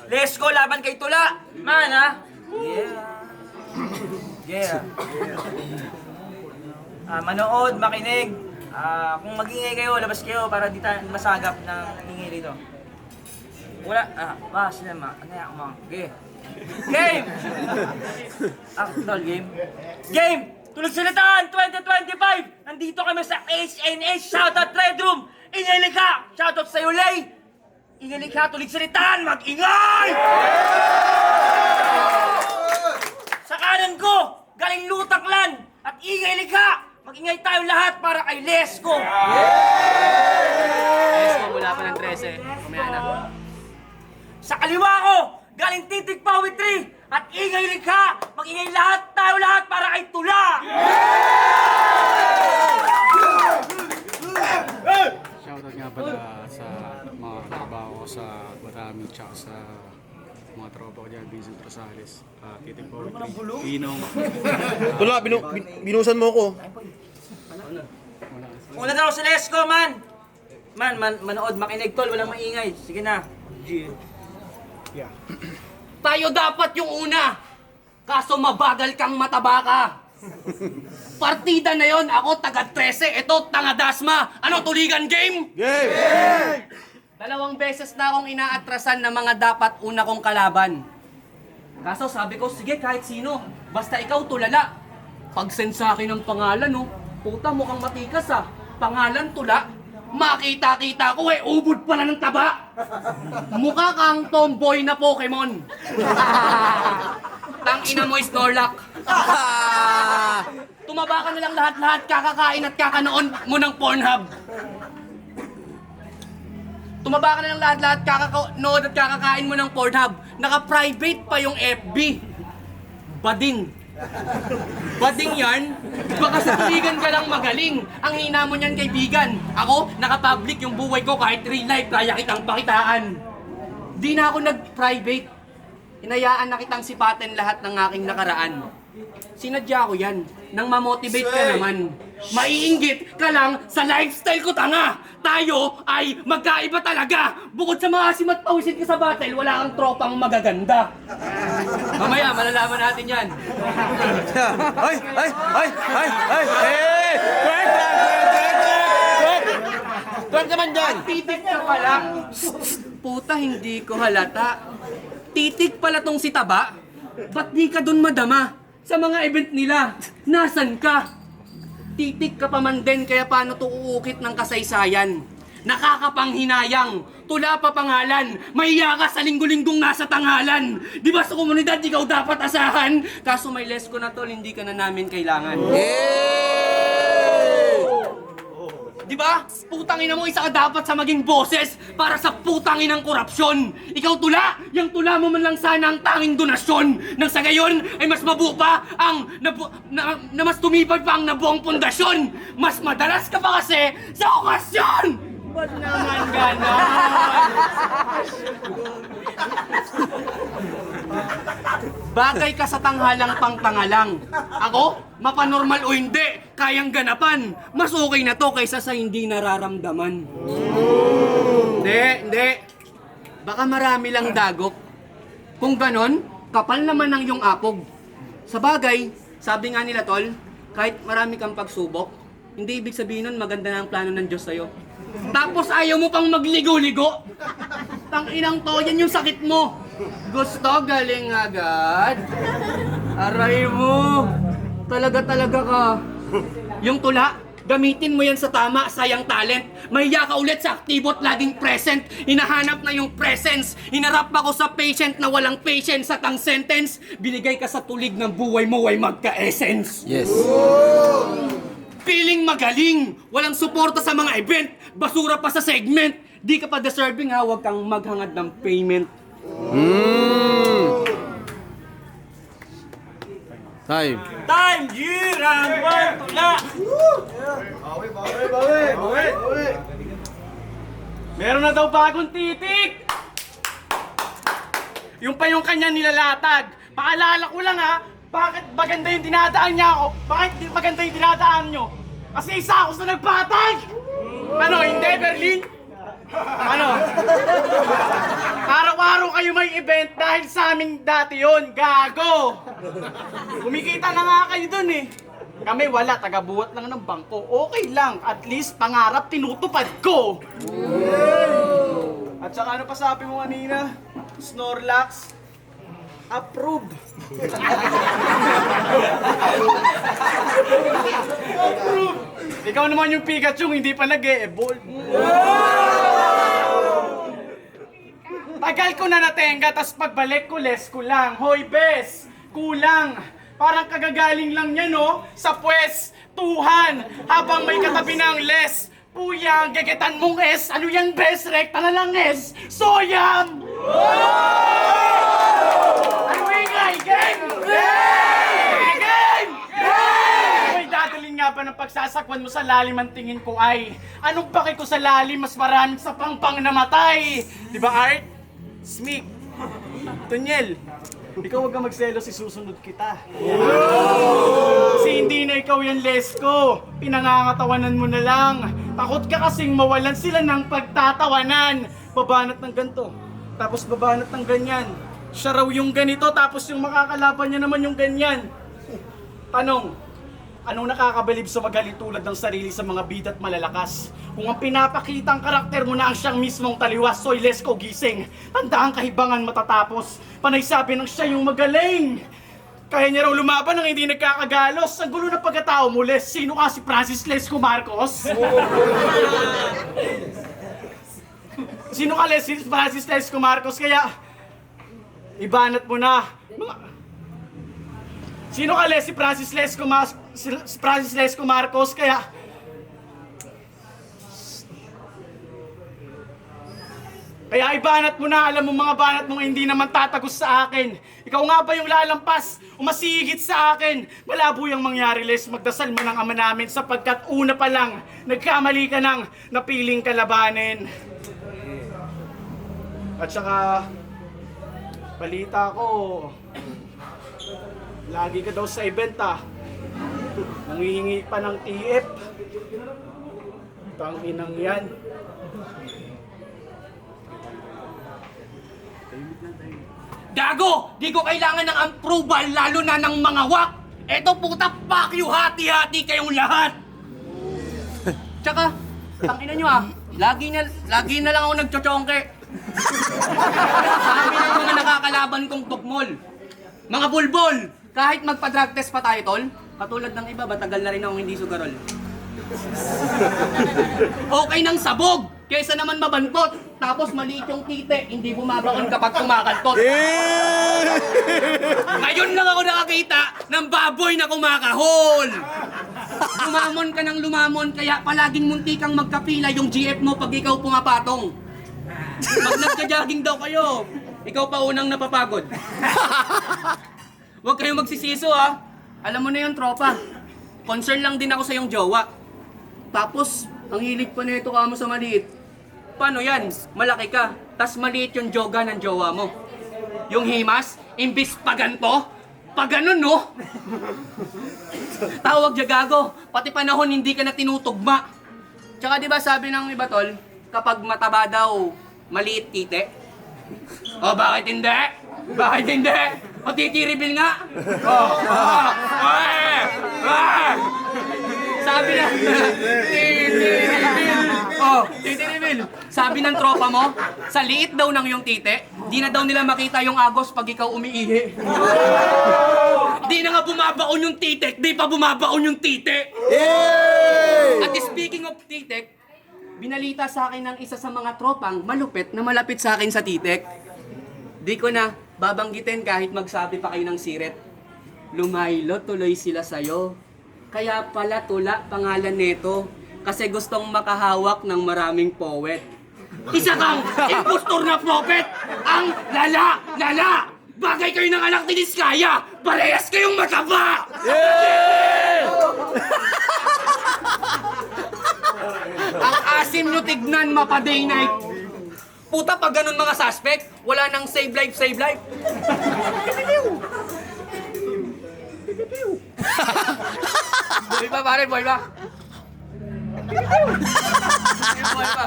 Let's go laban kay Tula. Man, ha? Yeah. Manood, makinig. Kung mag-ingay kayo, labas kayo para di tayo masagap ng ingay dito. Wala, sila ano yan, okay. Game! Tol, game. Game! Tulog Salitaan 2025! Nandito kami sa HNH Shoutout Red Room! Ingay ka! Shoutout sa'yo, Lay! Ingay ka, Tulog Salitaan! Mag-ingay! Sa kanan ko, galing Lutaklan at ingay ka! Mag-ingay tayo lahat para kay Lesko! Lesko mula pa ng 13. Kumaya na. Sa kaliwa ko, galing Titik Poetry at ingay ka! Mag-ingay lahat tayo lahat para kay Tula! Shoutout nga pala sa mga katrabaho ko sa Guarami tsaka sa mga tropa ko dyan, Vincent Rosales, Titik Poetry, Pinong. Tula, binusan mo ako. Una na ako sa Lesko, man! Manood, makinig, tol, walang maingay. Sige na. Tayo dapat yung una. Kaso mabagal kang mataba ka. Partida na yon, ako taga 13, ito tanga Dasma. Ano, tuligan game? Game! Dalawang beses na akong inaatrasan na mga dapat una kong kalaban. Kaso sabi ko, sige kahit sino, basta ikaw tulala. Pag-send sa akin ng pangalan, no, puta mukhang matikas ah. Pangalan Tula, makita-kita ko ubod pala ng taba. Mukha kang tomboy na Pokemon. Tangina mo, Snorlax. Tumaba ka na lang lahat-lahat, kakakain at kakanoon mo ng Pornhub. Tumaba ka na lang lahat-lahat, kakanood at kakakain mo ng Pornhub. Naka-private pa yung FB. Bading. Bading yan? Baka sa tuligan ka lang magaling. Ang hina mo niyan, kaibigan. Ako, naka-public yung buhay ko kahit real life, kaya kitang pakitaan. Di na ako nag-private. Inayaan na kitang sipatin lahat ng aking nakaraan. Sinadya ko yan, nang mamotivate ka naman. Maiinggit ka lang sa lifestyle ko, tanga! Tayo ay magkaiba talaga! Bukod sa maasim at pawisit ka sa battle, wala kang tropang magaganda. Mamaya, malalaman natin yan. Ay! Twerk naman dyan! Titik ka pala. Puta, hindi ko halata. Titik pala tong si Taba. Ba't di ka dun madama? Sa mga event nila, nasan ka? Titik ka pa man din, kaya paano to uukit ng kasaysayan? Nakakapanghinayang, Tula pa pangalan, mahiya ka sa linggo-linggong nasa tanghalan. Di ba sa komunidad, ikaw dapat asahan? Kaso may Lesko na tol, hindi ka na namin kailangan. Di ba? Putangin mo, isa ka dapat sa maging boses para sa putangin ng korupsyon. Ikaw Tula, yung Tula mo man lang sana ang tanging donasyon. Nang sa gayon ay mas mabuo pa ang na mas tumipad pa ang nabuong pundasyon. Mas madalas ka pa kasi sa okasyon. Ba't naman ganon? Bagay ka sa tanghalang pangtangalang. Ako, mapanormal o hindi, kayang ganapan. Mas okay na to kaysa sa hindi nararamdaman. Hindi. Baka marami lang dagok. Kung ganon, kapal naman ang iyong apog. Sa bagay, sabi nga nila tol, kahit marami kang pagsubok, hindi ibig sabihin nun maganda na ang plano ng Diyos sa'yo. Tapos ayaw mo pang magligo-ligo. Tanginang to, yan yung sakit mo. Gusto galing agad. Aray mo. Talaga ka. Yung Tula, gamitin mo yan sa tama, sayang talent. Mahiya ka ulit sa aktibo at laging present. Hinahanap na yung presence. Hinarap ako sa patient na walang patience at ang sentence. Binigay ka sa tulig ng buhay mo ay magka-essence. Yes. Feeling magaling, walang suporta sa mga event, basura pa sa segment. Di ka pa deserving ha, huwag kang maghangad ng payment. Time. Time! G! Round 1, Tula! Bawi. Meron na daw bagong titik! Yung pa yung kanya nilalatag. Paalala ko lang ha, bakit maganda yung dinadaan niya ako? Bakit di maganda yung dinadaan nyo? Kasi isa ako sa nagpatag! Ano, hindi, Berlin? Ano? kayo may event dahil sa aming dati yon, gago! Kumikita na nga kayo dun eh. Kami wala, taga-buhat lang ng bangko. Okay lang, at least pangarap tinutupad ko! At saka ano pa sabi mo kanina? Snorlax? Approve! Approve! Ikaw naman yung Pikachu, hindi pa nag-e-evolve. Tagal ko na natenga, tas pagbalik ko, less ko lang. Hoy, bes! Kulang! Parang kagagaling lang niya, no? Sa pwes, tuhan! Habang may katabi ng less. Puyang, gegetan mong S! Ano yan, bes? Rekta na lang S! Soyam! Ano ingay, gang? Gang! Uy, dadalhin nga ba ng pagsasakwan mo sa lalim ang tingin ko ay anong paki ko sa lalim, mas maraming sa pangpang namatay! Di ba, Art? Smig! Tunyel! Ikaw huwag kang magselos, isusunod kita. Kasi hindi na ikaw yan, Lesko. Pinangangatawanan mo na lang. Takot ka kasing mawalan sila ng pagtatawanan. Babanat ng ganito, tapos babanat ng ganyan. Siya raw yung ganito, tapos yung makakalaban niya naman yung ganyan. Tanong, anong nakakabilib sa magaling tulad ng sarili sa mga bida't malalakas? Kung ang pinapakitang karakter mo na ang siyang mismong taliwas, soy Lesko gising. Tanda ang kahibangan matatapos. Panay sabi ng siya yung magaling. Kaya niya raw lumaban ng hindi nagkakagalos. Ang gulo ng pagkatao mo, Les. Sino ka, si Francis Lesko Marcos? Sino ka, Les? Si Francis Lesko Marcos? Kaya, ibanat mo na. Sino ka, Les? Si Francis Lesko Marcos? Kaya, ibanat mo na, alam mo mga banat mong hindi naman tatagos sa akin. Ikaw nga ba yung lalampas, umasigit sa akin? Malabo yung mangyari, Les. Magdasal mo ng ama namin sapagkat una pa lang, nagkamali ka ng napiling kalabanin. At saka, balita ko, lagi ka daw sa event nangihingi pa ng TF. Tanginang yan. Gago! Di ko kailangan ng approval, lalo na ng mga wak! Eto puta, fuck you, hati-hati kayong lahat! Tsaka, tangina nyo lagi na lang ako nagchochongke. Sabi ng mga nakakalaban kong tukmol. Mga bulbol, kahit magpa-drug test pa tayo, tol, katulad ng iba, batagal na rin akong hindi sugarol. Okay nang sabog, kaysa naman mabantot. Tapos maliit yung tite, hindi bumabaon kapag kumakantot. Ngayon lang ako nakakita ng baboy na kumakahol. Lumamon ka ng lumamon, kaya palaging munti kang magkapila yung GF mo pag ikaw pumapatong. Pag nagka-jogging daw kayo, ikaw pa unang napapagod. Huwag kayong magsisiso Alam mo na yung tropa, concern lang din ako sa yung jowa. Tapos, ang hilig pa nito kamo sa maliit. Paano yan? Malaki ka, tas maliit yung joga ng jowa mo. Yung himas, imbis pa ganito, pa ganon, no? Tawag dya gago, pati panahon hindi ka na tinutugma. Tsaka di ba sabi ng iba tol, kapag mataba daw, maliit tite? O bakit hindi? Bakit hindi? O titiribil nga? Sabi na, titiribil. Sabi ng tropa mo, sa liit daw ng yung tite, di na daw nila makita yung agos pag ikaw umiihi. Di na nga bumabaon yung titek, di pa bumabaon yung tite. At speaking of titek, binalita sa akin ng isa sa mga tropang malupit na malapit sa akin sa titek. Di ko na babanggitin kahit magsabi pa kayo ng siret. Lumaylo tuloy sila sa'yo. Kaya pala tula pangalan nito. Kasi gustong makahawak ng maraming poet. Isa kang impostor na prophet! Ang lala! Bagay kayo ng anak ni Diskaya! Parehas kayong mataba! Ang asim nyo tignan mapa-day night. Puta, pag ganun mga suspect, wala nang save life. Boy ba pare, boy ba? Boy ba?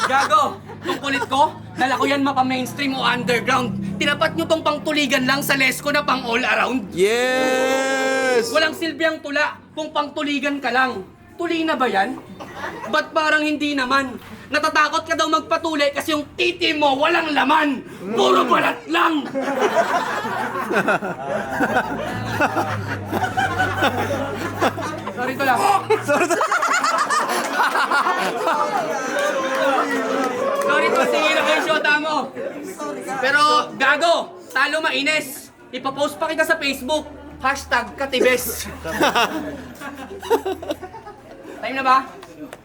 Gago, yung kulit ko, Dala ko yan mapa mainstream o underground. Tinapat nyo tong pangtuligan lang sa Lesko na pang all around. Yes! Walang silbiyang tula kung pangtuligan ka lang. Tuli na ba yan? Ba't parang hindi naman? Natatakot ka daw magpatuli kasi yung titi mo walang laman. Puro balat lang. Sorry to lang. Sorry to, sige na kayo shota mo. Pero gago, talo mainis. Ipapost pa kita sa Facebook. #katibes. Time na ba?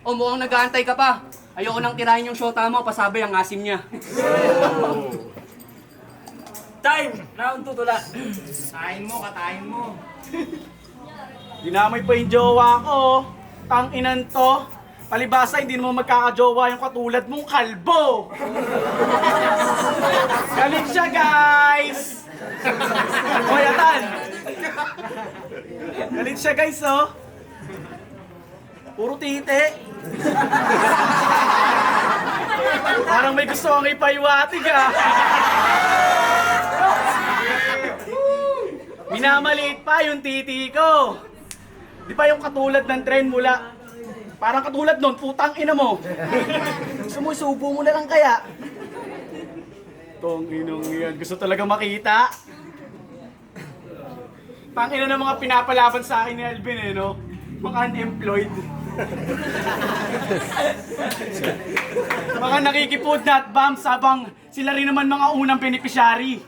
O mukhang nag-aantay ka pa. Ayoko nang tirahin yung shota mo, pasabay ang asim niya. Time! Round 2 tula. Kain mo, katayin mo. Dinamay pa yung jowa ko. Tang-inan to. Palibasa, hindi naman magkakajowa yung katulad mong kalbo. Galing siya, guys! Hoyatan! Galing siya, guys, oh. Puro tite. Parang may gusto kang ipaiwatig, ah. Minamaliit pa yung titi ko. Di ba yung katulad ng trend mula? Parang katulad nun, putang ina mo. Gusto mo, isubo mo na lang kaya. Tong inong yan, gusto talaga makita. Tangina ng mga pinapalaban sa akin ni Alvin eh, no? Mga unemployed. Mga nakikipod nut bombs habang sila rin naman mga unang beneficiary.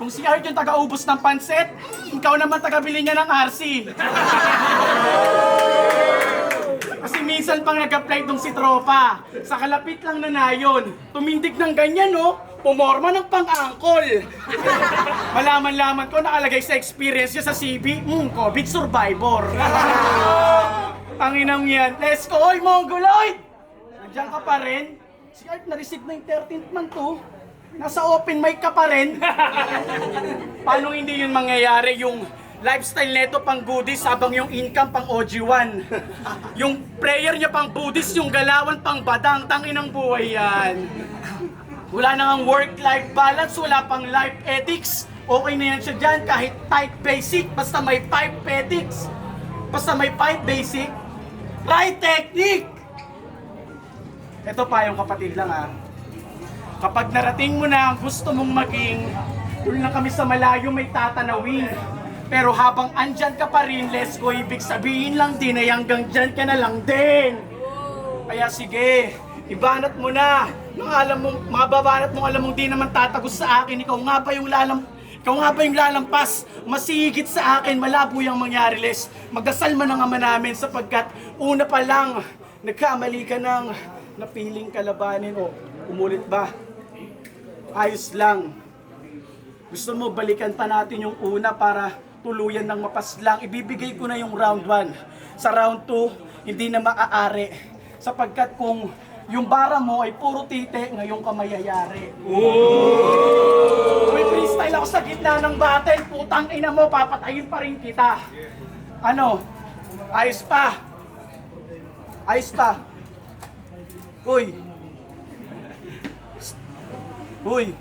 Kung si Art yung taga-ubos ng pansit, ikaw naman taga-bili niya ng RC. Kasi minsan pang nag-apply tong si Tropa, sa kalapit lang na nayon, tumindig ng ganyan, no? Pumorma ng pang-angkol. Malaman-laman ko nakalagay sa experience niya sa CV, COVID survivor. Tanginang yan. Let's go, oy, Mongoloid! Nandiyan ka pa rin? Si Art na-receive na yung 13th month, oh. Nasa open mic ka pa rin. Paano hindi yun mangyayari? Yung lifestyle neto pang goodies habang yung income pang OG1. Yung prayer niya pang Buddhist, yung galawan pang badang. Tanginang buhay yan. Wala na ang work-life balance, wala pang life ethics. Okay na yan siya dyan kahit tight basic, basta may 5 ethics. Basta may 5 basic, right technique. Ito pa yung kapatid lang, ha. Kapag narating mo na ang gusto mong maging, doon lang kami sa malayo may tatanawin. Pero habang andyan ka pa rin, let's go, ibig sabihin lang din ay hanggang dyan ka na lang din. Kaya sige, ibanat mo na. Nung alam mong, mababanat mong alam mong di naman tatagos sa akin, ikaw nga ba yung lalampas, masigit sa akin, malabo yung mangyari, Les. Magdasal man ang ama namin sapagkat una pa lang, nagkamali ka ng napiling kalabanin o umulit ba? Ayos lang. Gusto mo balikan pa natin yung una para tuluyan ng mapaslang. Ibibigay ko na yung round 1. Sa round 2, hindi na maaari. Sapagkat kung yung bara mo ay puro tite, ngayon ka mayayari. May freestyle ako sa gitna ng battle, putang ina mo, papatayin pa rin kita. Ano? Ayos pa. Ayos pa. Uy. Uy.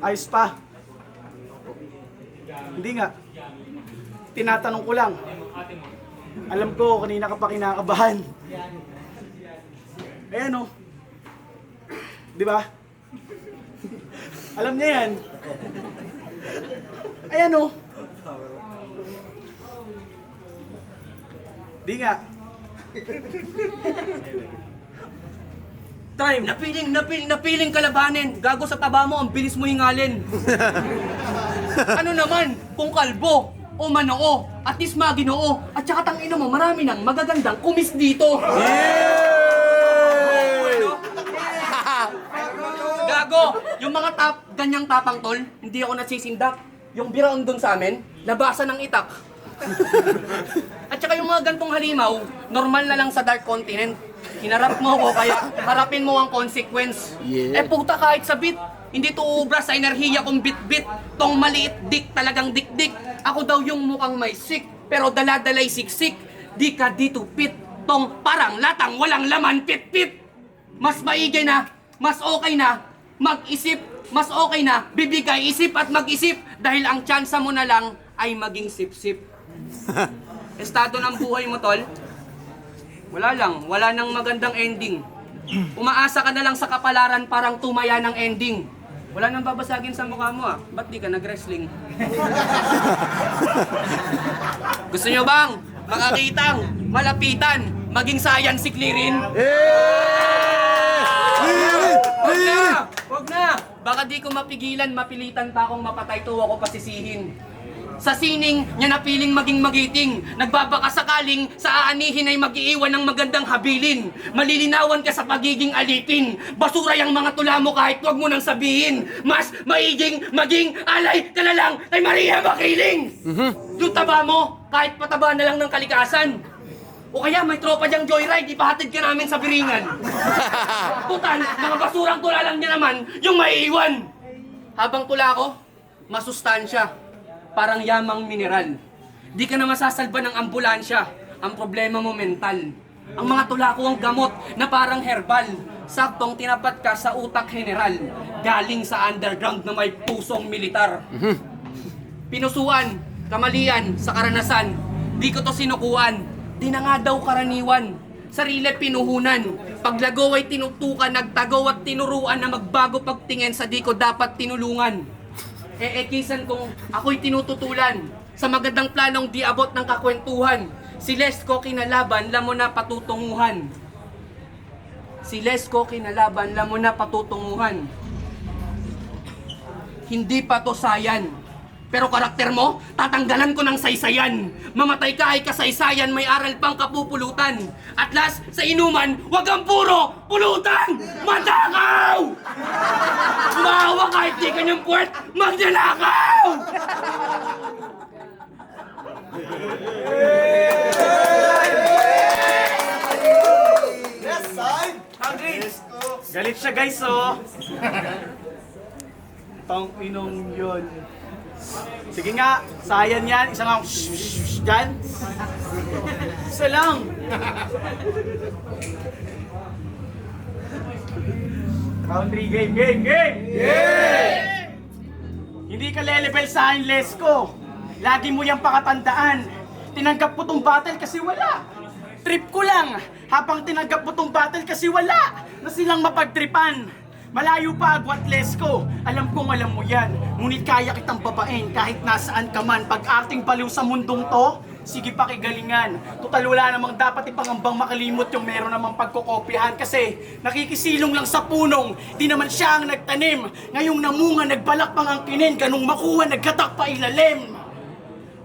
Ayos pa. Hindi nga. Tinatanong ko lang. Alam ko, kanina ka pa kinakabahan. Ayan, oh. Di ba? Alam niya yan. Ayan, oh. Di nga. Time! Napiling kalabanin. Gago sa taba mo, ang bilis mo hingalin. Ano naman, kung kalbo, o manoo, at least maginoo, at saka tangina mo, marami nang magagandang kumis dito. Gago, yung mga ganyang tapang tol, hindi ako nasisindak. Yung biraon dun sa amin, labasan ng itak. At saka yung mga gantong halimaw, normal na lang sa Dark Continent. Hinarap mo ko, kaya harapin mo ang consequence. Yeah. Eh puta, kahit sa bit, hindi to ubra sa enerhiya kong bit-bit. Tong maliit dik, talagang dik-dik. Ako daw yung mukhang may sik, pero dala-dalay siksik. Di ka dito pit, tong parang latang walang laman pit-pit. mas maigi na, mas okay na, mag-isip, mas okay na, bibigay isip at mag-isip dahil ang tsansa mo na lang ay maging sip-sip. Estado ng buhay mo, tol? Wala lang, wala nang magandang ending. Umaasa ka na lang sa kapalaran parang tumaya ng ending. Wala nang babasagin sa mukha mo ah. Ba't di ka nag-wrestling? Gusto nyo bang makakitang, malapitan, maging science si Clearin? Wag na! Wag na! Baka di ko mapigilan, mapilitan pa akong mapatay tuwa ko pasisihin. Sa sining niya napiling maging magiting, nagbabaka sakaling sa aanihin ay mag-iiwan ng magandang habilin. Malilinawan ka sa pagiging alipin, basura yung mga tula mo kahit wag mo nang sabihin. Mas maiging maging alay ka na lang kay Maria Makiling. Yung taba mo, kahit pataba na lang ng kalikasan. O kaya may tropa diyang joyride, ipahatid ka namin sa Biringan. Putan, mga basurang tula lang niya naman yung maiiwan. Habang tula ko, masustansya. Parang yamang mineral. Di ka na masasalba ng ambulansya. Ang problema mo mental. Ang mga tula ko ang gamot na parang herbal. Saktong tinapat ka sa utak general. Galing sa underground na may pusong militar. Pinusuan, kamalian, sa karanasan. Di ko to sinukuan. Di na nga daw karaniwan. Sarili pinuhunan. Paglago ay tinutukan, nagtago at tinuruan na magbago pagtingin sa di ko dapat tinulungan. Ekisan kong ako'y tinututulan sa magandang planong di abot ng kakwentuhan. Si Lesko kinalaban, lamo na patutunguhan. Si Lesko kinalaban, lamo na patutunguhan. Hindi pa to sayan. Pero karakter mo, tatanggalan ko ng saysayan. Mamatay ka ay kasaysayan, may aral pang kapupulutan. At last, sa inuman, wag ang puro pulutan! Matakaw! Maawa kahit di kanyang puwet, magnanakaw! Galit siya guys, oh. Tang inong yun. Sige nga, sayan yan. Isa nga, dyan. Isa lang. Country game. Hindi ka lelevel sa akin, Lesko. Lagi mo yung pakatandaan. Tinanggap mo tong battle kasi wala. Trip ko lang. Habang tinanggap mo tong battle kasi wala na silang mapagtripan. Malayo pa agwat, Lesko. Alam kong alam mo yan. Ngunit kaya kitang babain kahit nasaan ka man. Pag-arting baliw sa mundong to, sige pakigalingan. Total wala namang dapat ipangambang makalimot yung meron namang pagkokopyahan. Kasi nakikisilong lang sa punong, di naman siya ang nagtanim. Ngayong namunga, nagbalak pang ang kinin. Ganong makuha, nagkatak pa ilalim.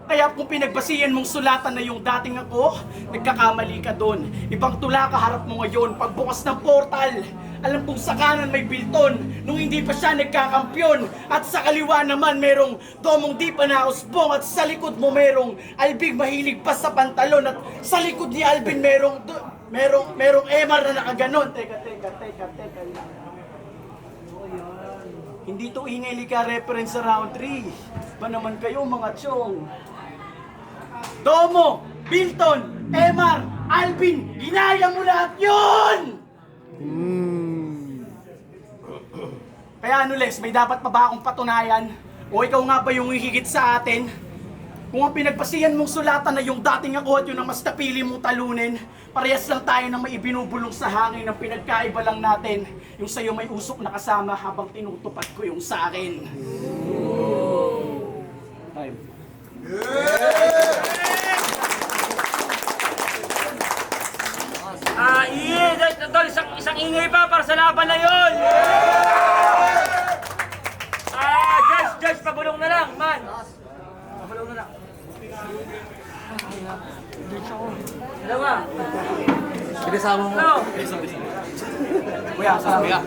Kaya kung pinagbasihan mong sulatan na yung dating ako, nagkakamali ka doon. Ibang tula ka harap mo ngayon, pagbukas ng portal. Alam kong sa kanan may Bilton, nung hindi pa siya nagkakampyon. At sa kaliwa naman merong domong di pa nausbong. At sa likod mo merong Albig mahilig pa sa pantalon. At sa likod ni Alvin merong Emar na nakaganon. Teka lang. Hindi to ingay ka reference sa round 3. Ba naman kayo mga tiyong? Domo, Bilton, Emar, Alvin, ginaya mo lahat yun! Kaya ano Les, may dapat pa ba akong patunayan? O ikaw nga ba yung hihigit sa atin? Kung ang pinagpasihan mong sulatan na yung dating ako at yun ang mas napili mong talunin, parehas lang tayo na may ibinubulong sa hangin ang pinagkaiba lang natin. Yung sa'yo may usok na kasama habang tinutupad ko yung sa akin. Time. Tol, isang ingay pa para sa laban na yun! Judge, pabulong na lang, man! Pabulong na lang. Dalawa. Pinasama mo. No. Kuya, salamat.